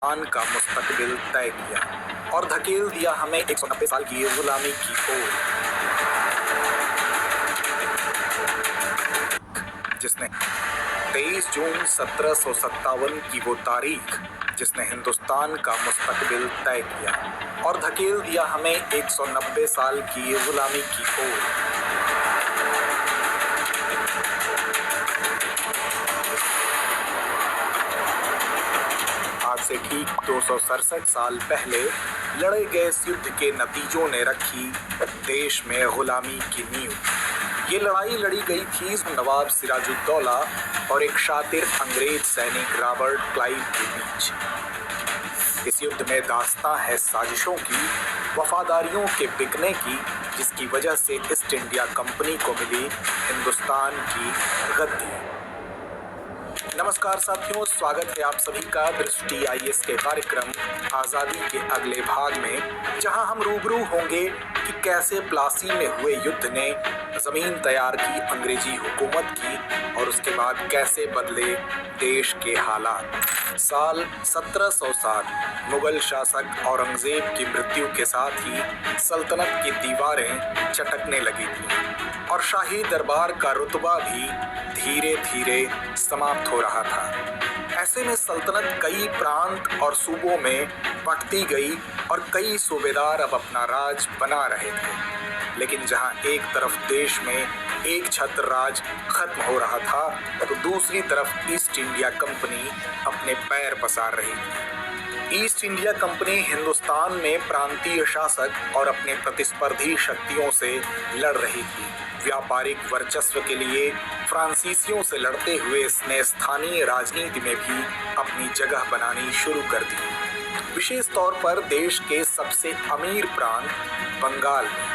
हिंदुस्तान का मुस्तकबिल तय किया और धकेल दिया हमें 190 साल की गुलामी की ओर, जिसने 23 जून 1757 की वो तारीख जिसने हिंदुस्तान का मुस्तकबिल तय किया और धकेल दिया हमें 190 साल की गुलामी की ओर। आज से ठीक 267 साल पहले लड़े गए इस युद्ध के नतीजों ने रखी देश में गुलामी की नींव। ये लड़ाई लड़ी गई थी नवाब सिराजुद्दौला और एक शातिर अंग्रेज सैनिक रॉबर्ट क्लाइव के बीच। इस युद्ध में दास्तां है साजिशों की, वफादारियों के बिकने की, जिसकी वजह से ईस्ट इंडिया कंपनी को मिली हिंदुस्तान की गद्दी। नमस्कार साथियों, स्वागत है आप सभी का दृष्टि आईएएस के कार्यक्रम आज़ादी के अगले भाग में, जहां हम रूबरू होंगे कि कैसे प्लासी में हुए युद्ध ने जमीन तैयार की अंग्रेजी हुकूमत की और उसके बाद कैसे बदले देश के हालात। साल 1707 मुगल शासक औरंगजेब की मृत्यु के साथ ही सल्तनत की दीवारें चटकने लगी थीं और शाही दरबार का रुतबा भी धीरे धीरे समाप्त हो रहा था। ऐसे में सल्तनत कई प्रांत और सूबों में बंटती गई और कई सूबेदार अब अपना राज बना रहे थे। लेकिन जहां एक तरफ देश में एक छत्र राज खत्म हो रहा था, तो दूसरी तरफ ईस्ट इंडिया कंपनी अपने पैर पसार रही थी। ईस्ट इंडिया कंपनी हिंदुस्तान में प्रांतीय शासक और अपने प्रतिस्पर्धी शक्तियों से लड़ रही थी। व्यापारिक वर्चस्व के लिए फ्रांसीसियों से लड़ते हुए इसने स्थानीय राजनीति में भी अपनी जगह बनानी शुरू कर दी, विशेष तौर पर देश के सबसे अमीर प्रांत बंगाल में।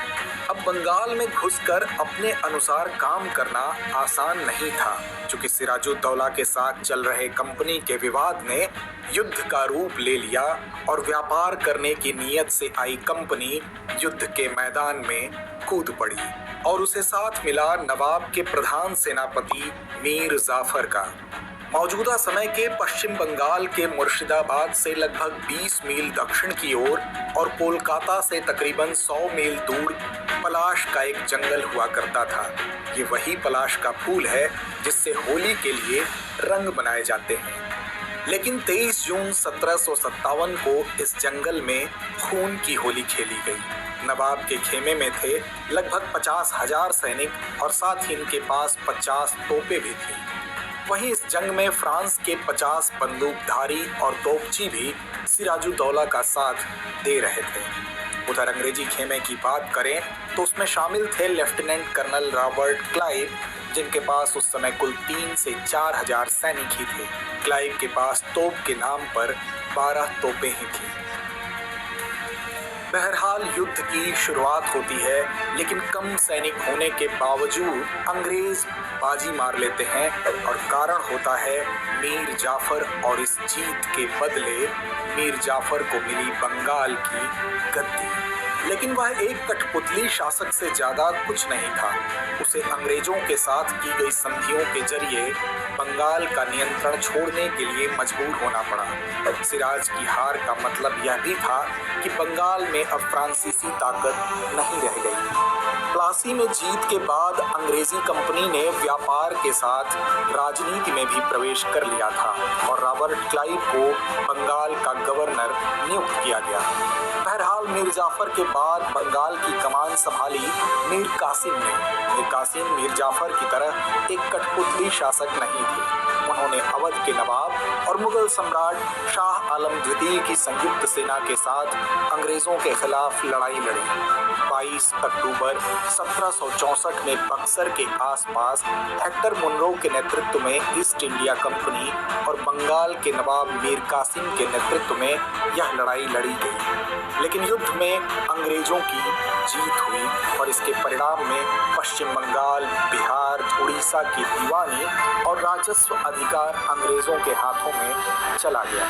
अब बंगाल में घुसकर अपने अनुसार काम करना आसान नहीं था, क्योंकि सिराजुद्दौला के साथ चल रहे कंपनी के विवाद ने युद्ध का रूप ले लिया और व्यापार करने की नीयत से आई कंपनी युद्ध के मैदान में कूद पड़ी और उसे साथ मिला नवाब के प्रधान सेनापति मीर जाफर का। मौजूदा समय के पश्चिम बंगाल के मुर्शिदाबाद से लगभग 20 मील दक्षिण की ओर और कोलकाता से तकरीबन 100 मील दूर पलाश का एक जंगल हुआ करता था। ये वही पलाश का फूल है जिससे होली के लिए रंग बनाए जाते हैं। लेकिन 23 जून 1757 को इस जंगल में खून की होली खेली गई। नवाब के खेमे में थे लगभग 50,000 सैनिक और साथ ही इनके पास 50 तोपें भी थीं। वहीं इस जंग में फ्रांस के 50 बंदूकधारी और तोपची भी सिराजुद्दौला का साथ दे रहे थे। उधर अंग्रेजी खेमे की बात करें तो उसमें शामिल थे लेफ्टिनेंट कर्नल रॉबर्ट क्लाइव, जिनके पास उस समय कुल 3 से 4,000 सैनिक ही थे। क्लाइव के पास तोप के नाम पर 12 तोपें ही थीं। बहरहाल युद्ध की शुरुआत होती है, लेकिन कम सैनिक होने के बावजूद अंग्रेज बाजी मार लेते हैं और कारण होता है मीर जाफर, और इस जीत के बदले मीर जाफर को मिली बंगाल की गद्दी। लेकिन वह एक कठपुतली शासक से ज्यादा कुछ नहीं था। उसे अंग्रेजों के साथ की गई संधियों के जरिए बंगाल का नियंत्रण छोड़ने के लिए मजबूर होना पड़ा। सिराज की हार का मतलब यह भी था कि बंगाल में अब फ्रांसीसी ताकत नहीं रह गई। प्लासी में जीत के बाद अंग्रेजी कंपनी ने व्यापार के साथ राजनीति में भी प्रवेश कर लिया था और रॉबर्ट क्लाइव को बंगाल का गवर्नर नियुक्त किया गया। बहरहाल मीर जाफर के बाद बंगाल की कमान संभाली मीर कासिम ने। मीर कासिम मीर जाफर की तरह एक कठपुतली शासक नहीं थे। उन्होंने अवध के नवाब और मुगल सम्राट शाह आलम द्वितीय की संयुक्त सेना के साथ अंग्रेजों के खिलाफ लड़ाई लड़ी। 22 अक्टूबर 1764 में बक्सर के आसपास हेक्टर मुनरो के नेतृत्व में ईस्ट इंडिया कंपनी और बंगाल के नवाब मीर कासिम के नेतृत्व में यह लड़ाई लड़ी गई। लेकिन युद्ध में अंग्रेजों की जीत हुई और इसके परिणाम में पश्चिम बंगाल, बिहार, उड़ीसा की दीवानी और राजस्व अधिकार अंग्रेजों के हाथों में चला गया।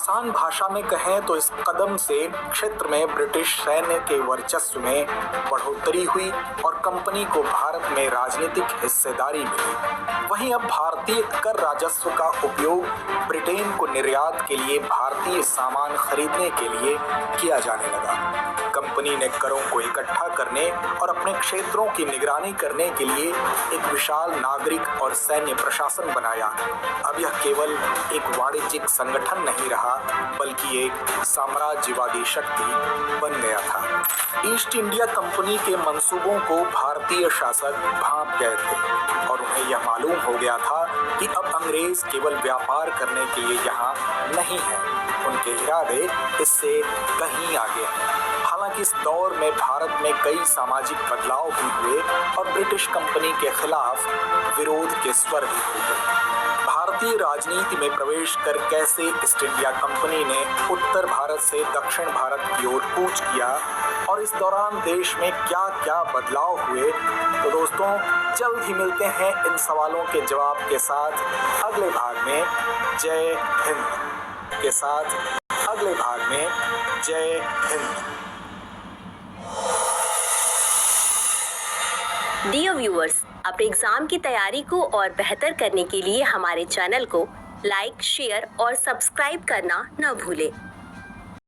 आसान भाषा में कहें तो इस कदम से क्षेत्र में ब्रिटिश सैन्य के वर्चस्व में बढ़ोतरी हुई और कंपनी को भारत में राजनीतिक हिस्सेदारी मिली। वहीं अब भारतीय कर राजस्व का उपयोग ब्रिटेन को निर्यात के लिए भारतीय सामान खरीदने के लिए किया जाने लगा। कंपनी ने करों को इकट्ठा करने और अपने क्षेत्रों की निगरानी करने के लिए एक विशाल नागरिक और सैन्य प्रशासन बनाया। अब यह केवल एक वाणिज्यिक संगठन नहीं रहा, बल्कि एक साम्राज्यवादी शक्ति बन गया था। ईस्ट इंडिया कंपनी के मंसूबों को भारतीय शासक भांप गए थे और उन्हें यह मालूम हो गया था कि अब अंग्रेज केवल व्यापार करने के लिए यहाँ नहीं है, उनके इरादे इससे कहीं आगे हैं। हालांकि इस दौर में भारत में कई सामाजिक बदलाव भी हुए और ब्रिटिश कंपनी के खिलाफ विरोध के स्वर भी उठे। भारतीय राजनीति में प्रवेश कर कैसे ईस्ट इंडिया कंपनी ने उत्तर भारत से दक्षिण भारत की ओर कूच किया और इस दौरान देश में क्या क्या बदलाव हुए, तो दोस्तों जल्द ही मिलते हैं इन सवालों के जवाब के साथ अगले भाग में। जय हिंद के साथ अगले भाग में। जय हिंद। डियर व्यूअर्स, अपने एग्जाम की तैयारी को और बेहतर करने के लिए हमारे चैनल को लाइक, शेयर और सब्सक्राइब करना न भूलें।